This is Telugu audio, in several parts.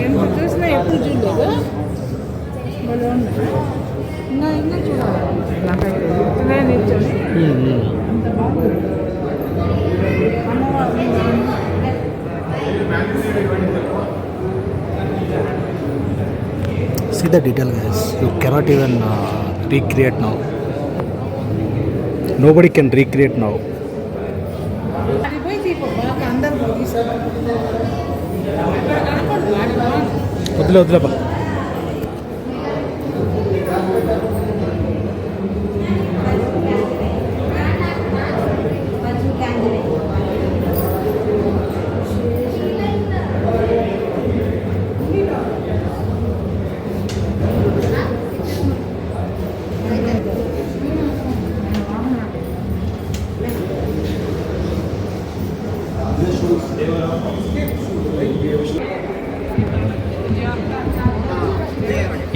ఎంత చూసినా ఎప్పుడు చూడలేదు. ఇంకా ఇంకా చూడాలి నాకైతే ఇట్లనే నిల్చొని అంత బాగుంది. See the detail, guys. You cannot even recreate now. Nobody can recreate now. అది పోయి తీపో బాగా అందరూ తీసుకోవాలి. వదిలే వదిలేపా.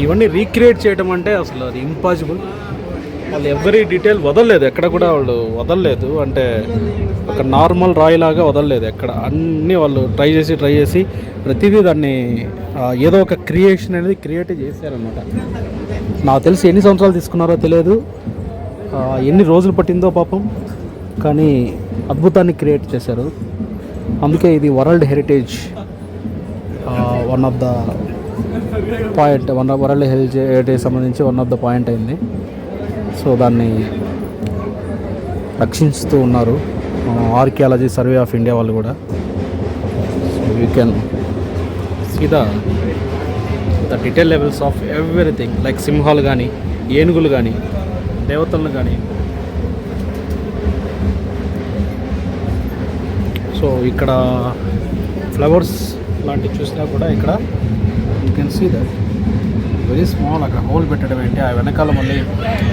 ఇవన్నీ రీక్రియేట్ చేయడం అంటే అసలు అది ఇంపాసిబుల్. వాళ్ళు ఎవరీ డీటెయిల్ వదలలేదు, ఎక్కడ కూడా వాళ్ళు వదలలేదు. అంటే ఒక నార్మల్ రాయి లాగా వదలలేదు ఎక్కడ. అన్నీ వాళ్ళు ట్రై చేసి ప్రతిదీ దాన్ని ఏదో ఒక క్రియేషన్ అనేది క్రియేట్ చేశారనమాట. నాకు తెలిసి ఎన్ని సంవత్సరాలు తీసుకున్నారో తెలియదు, ఎన్ని రోజులు పట్టిందో పాపం, కానీ అద్భుతాన్ని క్రియేట్ చేశారు. అందుకే ఇది world heritage one of the point, world heritage సంబంధించి వన్ ఆఫ్ ద పాయింట్ అయింది. సో దాన్ని రక్షిస్తూ ఉన్నారు ఆర్కియాలజీ సర్వే ఆఫ్ ఇండియా వాళ్ళు కూడా. So you can see the detail levels of everything, like సింహాలు కానీ, ఏనుగులు కానీ, దేవతలను కానీ. సో ఇక్కడ ఫ్లవర్స్ లాంటివి చూసినా కూడా ఇక్కడ you can see that very small. అక్కడ హోల్ పెట్టడం ఏంటి, ఆ వెనకాల మళ్ళీ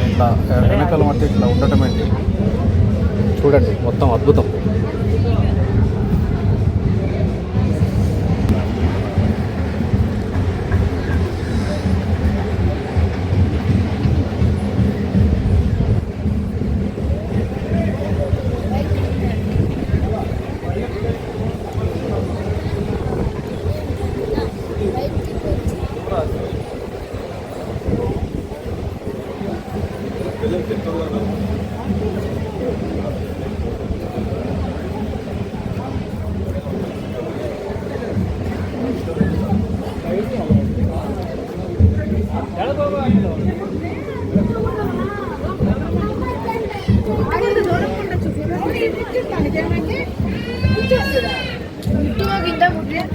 ఇట్లా వెనకాల మధ్య ఇట్లా ఉండటం ఏంటి చూడండి, మొత్తం అద్భుతం.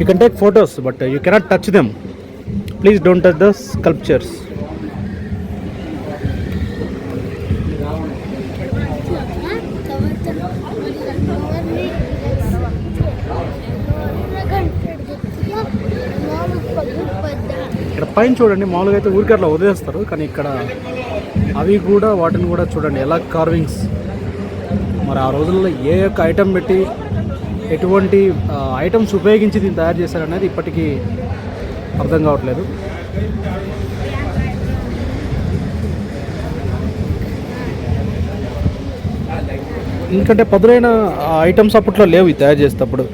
You can take photos, but you cannot touch them. Please don't touch the sculptures. ఇక్కడ పైన చూడండి, మామూలుగా అయితే ఊరికి అట్లా వదిలేస్తారు, కానీ ఇక్కడ అవి కూడా, వాటిని కూడా చూడండి ఎలా కార్వింగ్స్. మరి ఆ రోజుల్లో ఏ యొక్క ఐటెం పెట్టి ఎటువంటి ఐటమ్స్ ఉపయోగించి దీన్ని తయారు చేశారనేది ఇప్పటికీ అర్థం కావట్లేదు. ఎందుకంటే పదునైన ఐటమ్స్ అప్పట్లో లేవు తయారు చేసేటప్పుడు,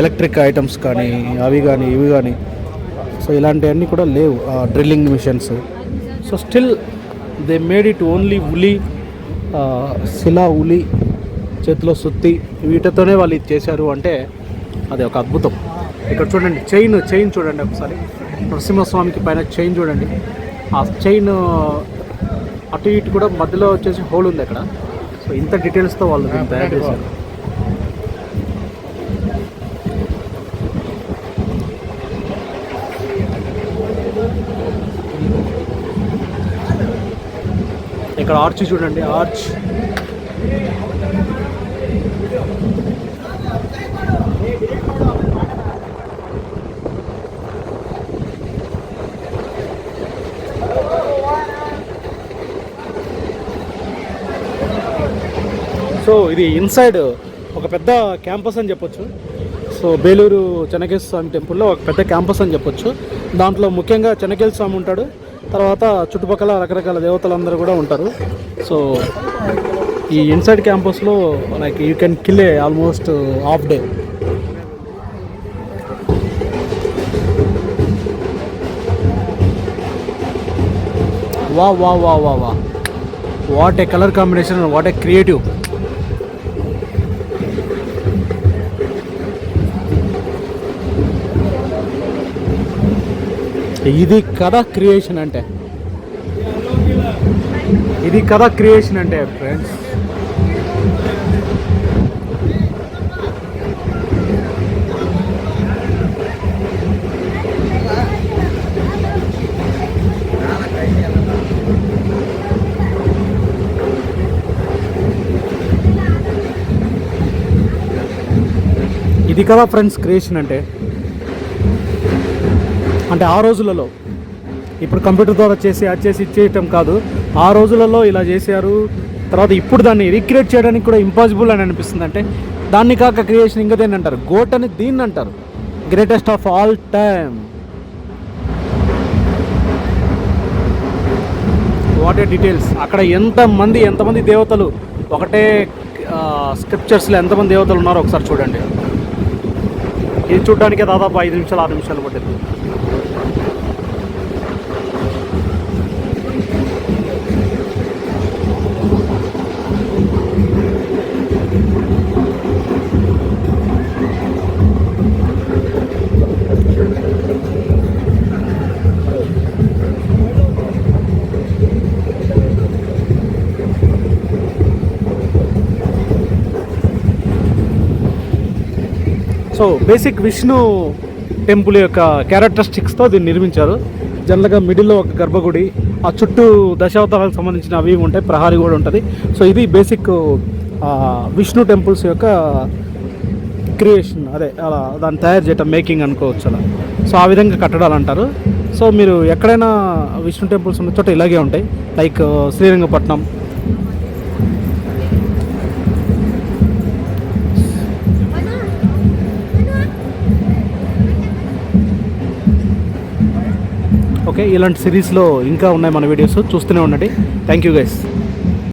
ఎలక్ట్రిక్ ఐటమ్స్ కానీ అవి కానీ ఇవి కానీ. సో ఇలాంటివన్నీ కూడా లేవు, drilling machines. So still they made it only ఉలి, శిలా ఉలి, చేతిలో సుత్తి, వీటితోనే వాళ్ళు ఇది చేశారు అంటే అది ఒక అద్భుతం. ఇక్కడ చూడండి చైన్ చూడండి ఒకసారి, నరసింహస్వామికి పైన చైన్ చూడండి. ఆ చైన్ అటు ఇటు కూడా మధ్యలో వచ్చేసి హోల్ ఉంది అక్కడ. సో ఇంత డీటెయిల్స్తో వాళ్ళు దీన్ని తయారు చేశారు. ఇక్కడ ఆర్చ్ చూడండి, ఆర్చ్. సో ఇది ఇన్సైడ్ ఒక పెద్ద క్యాంపస్ అని చెప్పొచ్చు. సో బేలూరు చెన్నకేశ్వర స్వామి టెంపుల్లో ఒక పెద్ద క్యాంపస్ అని చెప్పొచ్చు. దాంట్లో ముఖ్యంగా చెన్నకేశ్వర స్వామి ఉంటాడు, తర్వాత చుట్టుపక్కల రకరకాల దేవతలందరూ కూడా ఉంటారు. సో ఈ ఇన్సైడ్ క్యాంపస్లో like you can kill A almost half day. వా వా వా వా వా what a colour combination, what a creative. ఇది కదా క్రియేషన్ అంటే, ఇది కదా క్రియేషన్ అంటే ఫ్రెండ్స్. ఇది కదా ఫ్రెండ్స్ క్రియేషన్ అంటే. అంటే ఆ రోజులలో, ఇప్పుడు కంప్యూటర్ ద్వారా చేసి అది చేసి ఇచ్చేయటం కాదు, ఆ రోజులలో ఇలా చేశారు. తర్వాత ఇప్పుడు దాన్ని రీక్రియేట్ చేయడానికి కూడా ఇంపాసిబుల్ అని అనిపిస్తుంది. అంటే దాన్ని కాక క్రియేషన్ ఇంకా దేన్ని అంటారు, గోట్ అని దీన్ని అంటారు, greatest of all time. What a details. అక్కడ ఎంతమంది దేవతలు, ఒకటే స్క్రిప్చర్స్లో ఎంతమంది దేవతలు ఉన్నారో ఒకసారి చూడండి. ఇది చూడడానికే దాదాపు 5 నిమిషాలు 6 నిమిషాలు పట్టింది. సో బేసిక్ విష్ణు టెంపుల్ యొక్క క్యారెక్టరిస్టిక్స్తో దీన్ని నిర్మించారు. జనరల్గా మిడిల్లో ఒక గర్భగుడి, ఆ చుట్టూ దశావతారాలకు సంబంధించిన అవి ఉంటాయి, ప్రహారీ కూడా ఉంటుంది. సో ఇది బేసిక్ విష్ణు టెంపుల్స్ యొక్క క్రియేషన్, అదే అలా దాన్ని తయారు చేయటం, మేకింగ్ అనుకోవచ్చు అలా. సో ఆ విధంగా కట్టడాలు అంటారు. సో మీరు ఎక్కడైనా విష్ణు టెంపుల్స్ ఉన్న చోట ఇలాగే ఉంటాయి, లైక్ శ్రీరంగపట్నం. ఓకే, ఇలాంటి సిరీస్లో ఇంకా ఉన్నాయి మన వీడియోస్, చూస్తూనే ఉండండి. Thank you guys.